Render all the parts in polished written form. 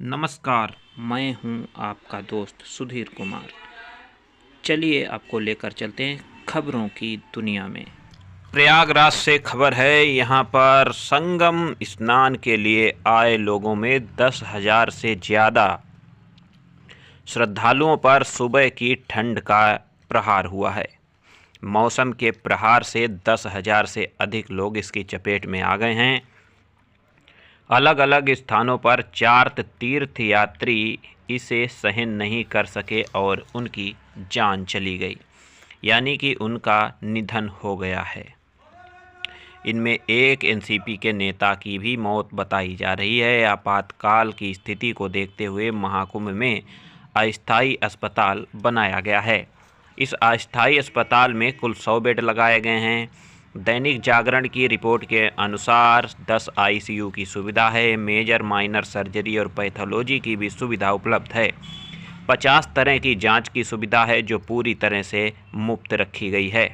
नमस्कार, मैं हूं आपका दोस्त सुधीर कुमार। चलिए आपको लेकर चलते हैं खबरों की दुनिया में। प्रयागराज से खबर है, यहां पर संगम स्नान के लिए आए लोगों में 10,000 से ज़्यादा श्रद्धालुओं पर सुबह की ठंड का प्रहार हुआ है। मौसम के प्रहार से 10,000 से अधिक लोग इसकी चपेट में आ गए हैं। अलग अलग स्थानों पर 4 तीर्थयात्री इसे सहन नहीं कर सके और उनकी जान चली गई, यानी कि उनका निधन हो गया है। इनमें एक एनसीपी के नेता की भी मौत बताई जा रही है। आपातकाल की स्थिति को देखते हुए महाकुंभ में अस्थायी अस्पताल बनाया गया है। इस अस्थायी अस्पताल में कुल 100 बेड लगाए गए हैं। दैनिक जागरण की रिपोर्ट के अनुसार 10 आईसीयू की सुविधा है। मेजर माइनर सर्जरी और पैथोलॉजी की भी सुविधा उपलब्ध है। 50 तरह की जांच की सुविधा है जो पूरी तरह से मुफ्त रखी गई है।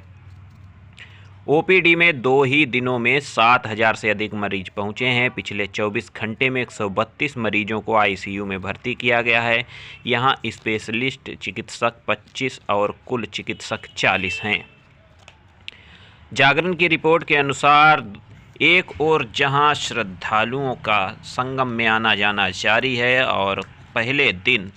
ओपीडी में 2 ही दिनों में 7,000 से अधिक मरीज पहुंचे हैं। पिछले 24 घंटे में 132 मरीजों को आईसीयू में भर्ती किया गया है। यहां स्पेशलिस्ट चिकित्सक 25 और कुल चिकित्सक 40 हैं। जागरण की रिपोर्ट के अनुसार एक ओर जहां श्रद्धालुओं का संगम में आना जाना जारी है और पहले दिन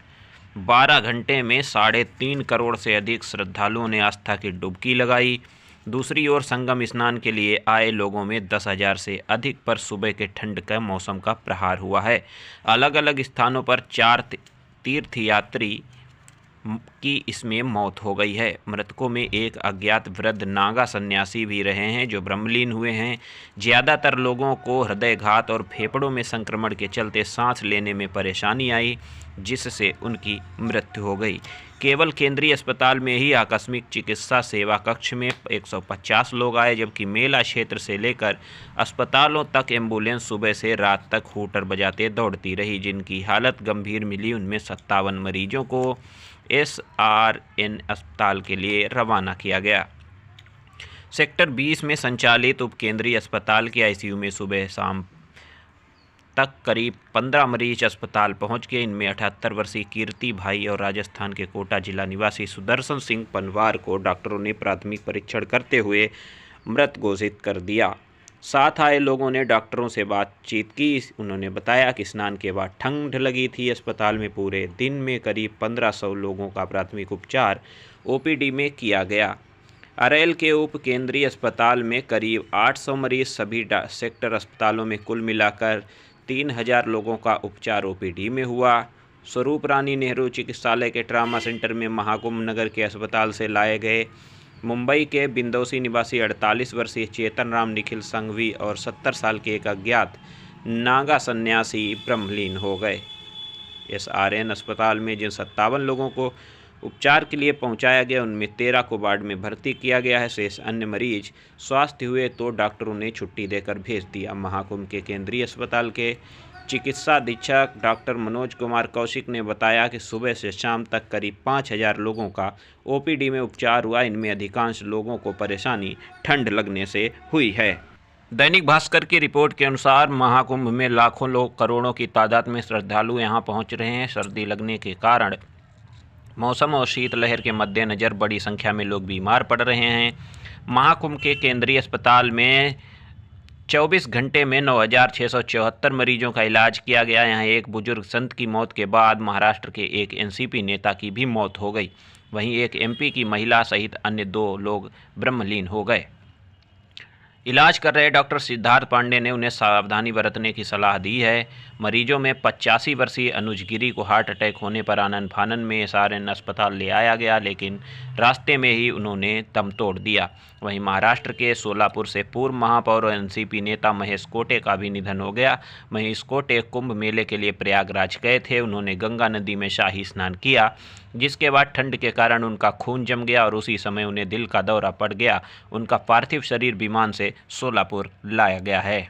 12 घंटे में 3.5 करोड़ से अधिक श्रद्धालुओं ने आस्था की डुबकी लगाई, दूसरी ओर संगम स्नान के लिए आए लोगों में 10,000 से अधिक पर सुबह के ठंड का मौसम का प्रहार हुआ है। अलग अलग स्थानों पर 4 तीर्थयात्री की इसमें मौत हो गई है। मृतकों में एक अज्ञात वृद्ध नागा सन्यासी भी रहे हैं जो ब्रह्मलीन हुए हैं। ज़्यादातर लोगों को हृदयघात और फेफड़ों में संक्रमण के चलते सांस लेने में परेशानी आई, जिससे उनकी मृत्यु हो गई। केवल केंद्रीय अस्पताल में ही आकस्मिक चिकित्सा सेवा कक्ष में 150 लोग आए, जबकि मेला क्षेत्र से लेकर अस्पतालों तक एम्बुलेंस सुबह से रात तक हूटर बजाते दौड़ती रही। जिनकी हालत गंभीर मिली उनमें 57 मरीजों को एसआरएन अस्पताल के लिए रवाना किया गया। सेक्टर 20 में संचालित उप केंद्रीय अस्पताल के आईसीयू में सुबह शाम तक करीब 15 मरीज अस्पताल पहुंच गए। इनमें 78 वर्षीय कीर्ति भाई और राजस्थान के कोटा जिला निवासी सुदर्शन सिंह पनवार को डॉक्टरों ने प्राथमिक परीक्षण करते हुए मृत घोषित कर दिया। साथ आए लोगों ने डॉक्टरों से बातचीत की। उन्होंने बताया कि स्नान के बाद ठंड लगी थी। अस्पताल में पूरे दिन में करीब 1500 लोगों का प्राथमिक उपचार ओपीडी में किया गया। अरेल के उप केंद्रीय अस्पताल में करीब 800 मरीज, सभी सेक्टर अस्पतालों में कुल मिलाकर 3,000 लोगों का उपचार ओपीडी में हुआ। स्वरूप रानी नेहरू चिकित्सालय के ट्रामा सेंटर में महाकुंभ नगर के अस्पताल से लाए गए मुंबई के बिंदौसी निवासी 48 वर्षीय चेतन राम निखिल संघवी और 70 साल के एक अज्ञात नागा सन्यासी ब्रह्मलीन हो गए। एसआरएन अस्पताल में जिन 57 लोगों को उपचार के लिए पहुंचाया गया उनमें 13 को वार्ड में भर्ती किया गया है। शेष अन्य मरीज स्वस्थ हुए तो डॉक्टरों ने छुट्टी देकर भेज दिया। महाकुंभ के केंद्रीय अस्पताल के चिकित्सा अधीक्षक डॉक्टर मनोज कुमार कौशिक ने बताया कि सुबह से शाम तक करीब 5,000 लोगों का ओपीडी में उपचार हुआ। इनमें अधिकांश लोगों को परेशानी ठंड लगने से हुई है। दैनिक भास्कर की रिपोर्ट के अनुसार महाकुंभ में लाखों लोग, करोड़ों की तादाद में श्रद्धालु यहां पहुंच रहे हैं। सर्दी लगने के कारण मौसम और शीतलहर के मद्देनज़र बड़ी संख्या में लोग बीमार पड़ रहे हैं। महाकुंभ के केंद्रीय अस्पताल में 24 घंटे में 9,674 मरीजों का इलाज किया गया। यहाँ एक बुजुर्ग संत की मौत के बाद महाराष्ट्र के एक एनसीपी नेता की भी मौत हो गई। वहीं एक एमपी की महिला सहित अन्य 2 लोग ब्रह्मलीन हो गए। इलाज कर रहे डॉक्टर सिद्धार्थ पांडे ने उन्हें सावधानी बरतने की सलाह दी है। मरीजों में 85 वर्षीय अनुज गिरी को हार्ट अटैक होने पर आनन फानन में एसआरएन अस्पताल ले आया गया, लेकिन रास्ते में ही उन्होंने दम तोड़ दिया। वहीं महाराष्ट्र के सोलापुर से पूर्व महापौर और एनसीपी नेता महेश कोटे का भी निधन हो गया। महेश कोटे कुंभ मेले के लिए प्रयागराज गए थे। उन्होंने गंगा नदी में शाही स्नान किया, जिसके बाद ठंड के कारण उनका खून जम गया और उसी समय उन्हें दिल का दौरा पड़ गया। उनका पार्थिव शरीर विमान से सोलापुर लाया गया है।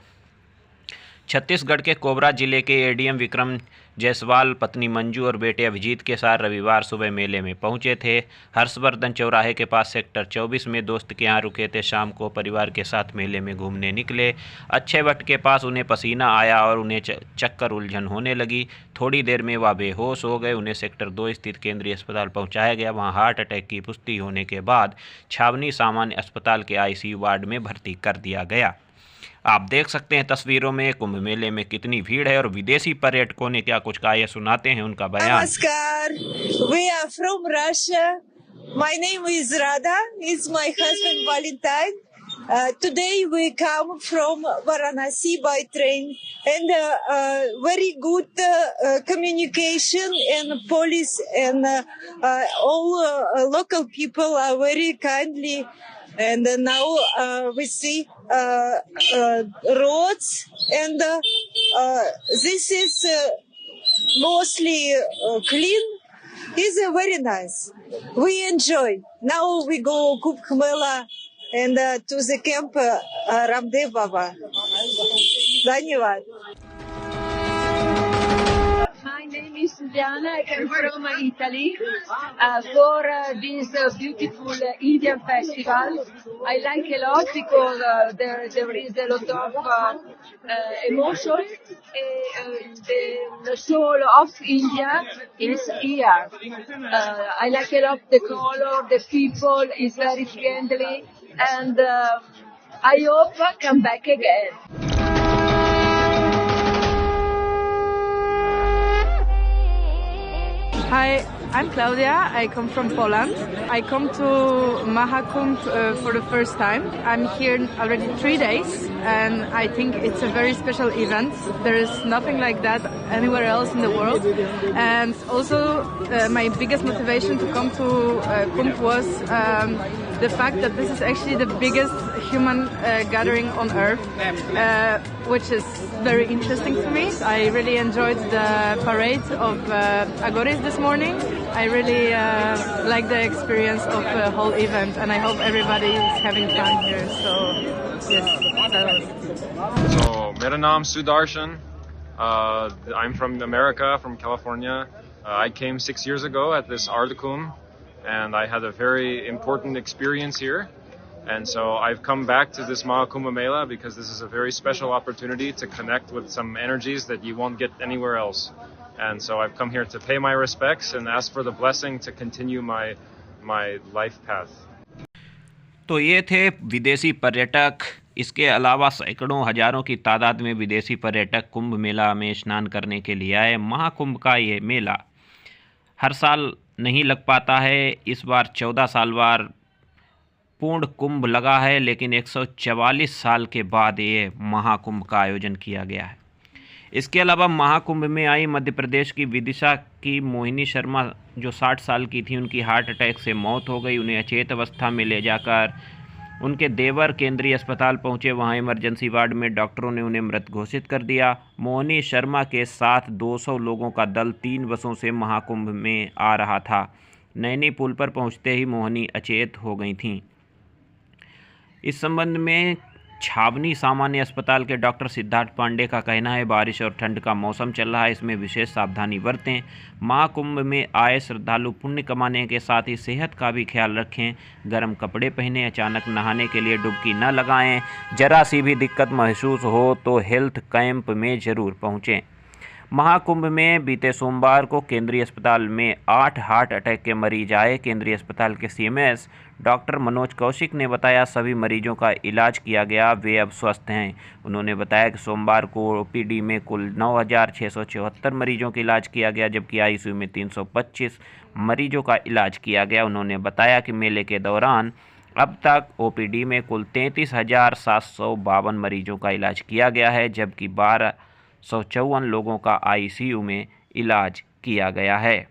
छत्तीसगढ़ के कोबरा जिले के एडीएम विक्रम जायसवाल पत्नी मंजू और बेटे अभिजीत के साथ रविवार सुबह मेले में पहुंचे थे। हर्षवर्धन चौराहे के पास सेक्टर 24 में दोस्त के यहाँ रुके थे। शाम को परिवार के साथ मेले में घूमने निकले। अक्षय वट के पास उन्हें पसीना आया और उन्हें चक्कर उलझन होने लगी। थोड़ी देर में वह बेहोश हो गए। उन्हें सेक्टर 2 स्थित केंद्रीय अस्पताल पहुंचाया गया। वहां हार्ट अटैक की पुष्टि होने के बाद छावनी सामान्य अस्पताल के आईसीयू वार्ड में भर्ती कर दिया गया। आप देख सकते हैं तस्वीरों में कुंभ मेले में कितनी भीड़ है और विदेशी पर्यटकों ने क्या कुछ कहा, ये सुनाते हैं उनका बयान। नमस्कार, we are from Russia. My name is Rada. It's my husband Valentine. Today we come from Varanasi by train, and very good communication, and police and all local people are very kindly. And now we see roads, and this is mostly clean. It's very nice. We enjoy. Now we go Kumbh Mela and to the camp Ramdev Baba. Dhanyavad. My name is Suliana. I come from Italy for this beautiful Indian festival. I like a lot because there is a lot of emotion. The soul of India is here. I like a lot the color, the people is very friendly, and I hope I come back again. Hi, I'm Claudia. I come from Poland. I come to Mahakumbh for the first time. I'm here already 3 days, and I think it's a very special event. There is nothing like that anywhere else in the world. And also, my biggest motivation to come to Kumbh was the fact that this is actually the biggest human gathering on earth, which is very interesting to me. I really enjoyed the parade of Agoris this morning. I really like the experience of the whole event, and I hope everybody is having fun here. So, yes, that was it. So, मेरा नाम Sudarshan. I'm from America, from California. I came 6 years ago at this Ardh Kumbh, and I had a very important experience here. And so I've come back to this Mahakumbh Mela because this is a very special opportunity to connect with some energies that you won't get anywhere else. And so I've come here to pay my respects and ask for the blessing to continue my life path. तो ये थे विदेशी पर्यटक। इसके अलावा सैकड़ों हजारों की तादाद में विदेशी पर्यटक कुंभ मेला में स्नान करने के लिए आए। महाकुंभ का ये मेला हर साल नहीं लग पाता है। इस बार 14 साल बाद पूर्ण कुंभ लगा है, लेकिन 144 साल के बाद ये महाकुंभ का आयोजन किया गया है। इसके अलावा महाकुंभ में आई मध्य प्रदेश की विदिशा की मोहिनी शर्मा, जो 60 साल की थी, उनकी हार्ट अटैक से मौत हो गई। उन्हें अचेत अवस्था में ले जाकर उनके देवर केंद्रीय अस्पताल पहुंचे। वहां इमरजेंसी वार्ड में डॉक्टरों ने उन्हें मृत घोषित कर दिया। मोहिनी शर्मा के साथ 200 लोगों का दल 3 बसों से महाकुंभ में आ रहा था। नैनी पुल पर पहुंचते ही मोहिनी अचेत हो गई थीं। इस संबंध में छावनी सामान्य अस्पताल के डॉक्टर सिद्धार्थ पांडे का कहना है, बारिश और ठंड का मौसम चल रहा है, इसमें विशेष सावधानी बरतें। महाकुंभ में आए श्रद्धालु पुण्य कमाने के साथ ही सेहत का भी ख्याल रखें। गर्म कपड़े पहनें। अचानक नहाने के लिए डुबकी न लगाएं। जरा सी भी दिक्कत महसूस हो तो हेल्थ कैंप में ज़रूर पहुँचें। महाकुंभ में बीते सोमवार को केंद्रीय अस्पताल में 8 हार्ट अटैक के मरीज आए। केंद्रीय अस्पताल के सीएमएस डॉक्टर मनोज कौशिक ने बताया, सभी मरीजों का इलाज किया गया, वे अब स्वस्थ हैं। उन्होंने बताया कि सोमवार को ओपीडी में कुल 9,674 मरीजों का इलाज किया गया, जबकि आईसीयू में 325 मरीजों का इलाज किया गया। उन्होंने बताया कि मेले के दौरान अब तक ओपीडी में कुल 33,752 मरीजों का इलाज किया गया है, जबकि 1,254 लोगों का आईसीयू में इलाज किया गया है।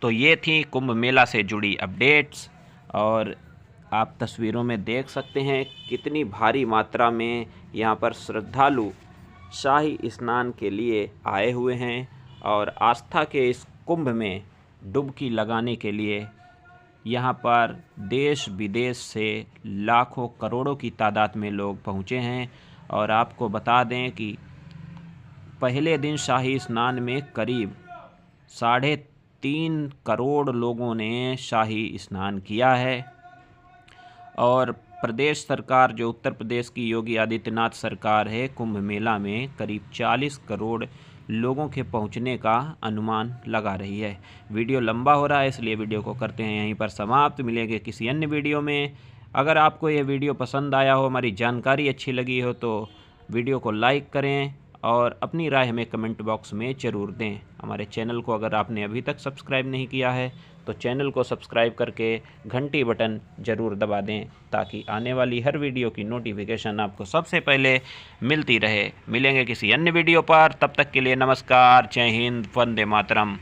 तो ये थी कुंभ मेला से जुड़ी अपडेट्स, और आप तस्वीरों में देख सकते हैं कितनी भारी मात्रा में यहाँ पर श्रद्धालु शाही स्नान के लिए आए हुए हैं और आस्था के इस कुंभ में डुबकी लगाने के लिए यहाँ पर देश विदेश से लाखों करोड़ों की तादाद में लोग पहुँचे हैं। और आपको बता दें कि पहले दिन शाही स्नान में करीब 3.5 करोड़ लोगों ने शाही स्नान किया है। और प्रदेश सरकार, जो उत्तर प्रदेश की योगी आदित्यनाथ सरकार है, कुंभ मेला में करीब 40 करोड़ लोगों के पहुंचने का अनुमान लगा रही है। वीडियो लंबा हो रहा है, इसलिए वीडियो को करते हैं यहीं पर समाप्त। मिलेंगे किसी अन्य वीडियो में। अगर आपको ये वीडियो पसंद आया हो, हमारी जानकारी अच्छी लगी हो, तो वीडियो को लाइक करें और अपनी राय हमें कमेंट बॉक्स में ज़रूर दें। हमारे चैनल को अगर आपने अभी तक सब्सक्राइब नहीं किया है तो चैनल को सब्सक्राइब करके घंटी बटन ज़रूर दबा दें, ताकि आने वाली हर वीडियो की नोटिफिकेशन आपको सबसे पहले मिलती रहे। मिलेंगे किसी अन्य वीडियो पर, तब तक के लिए नमस्कार, जय हिंद, वंदे मातरम।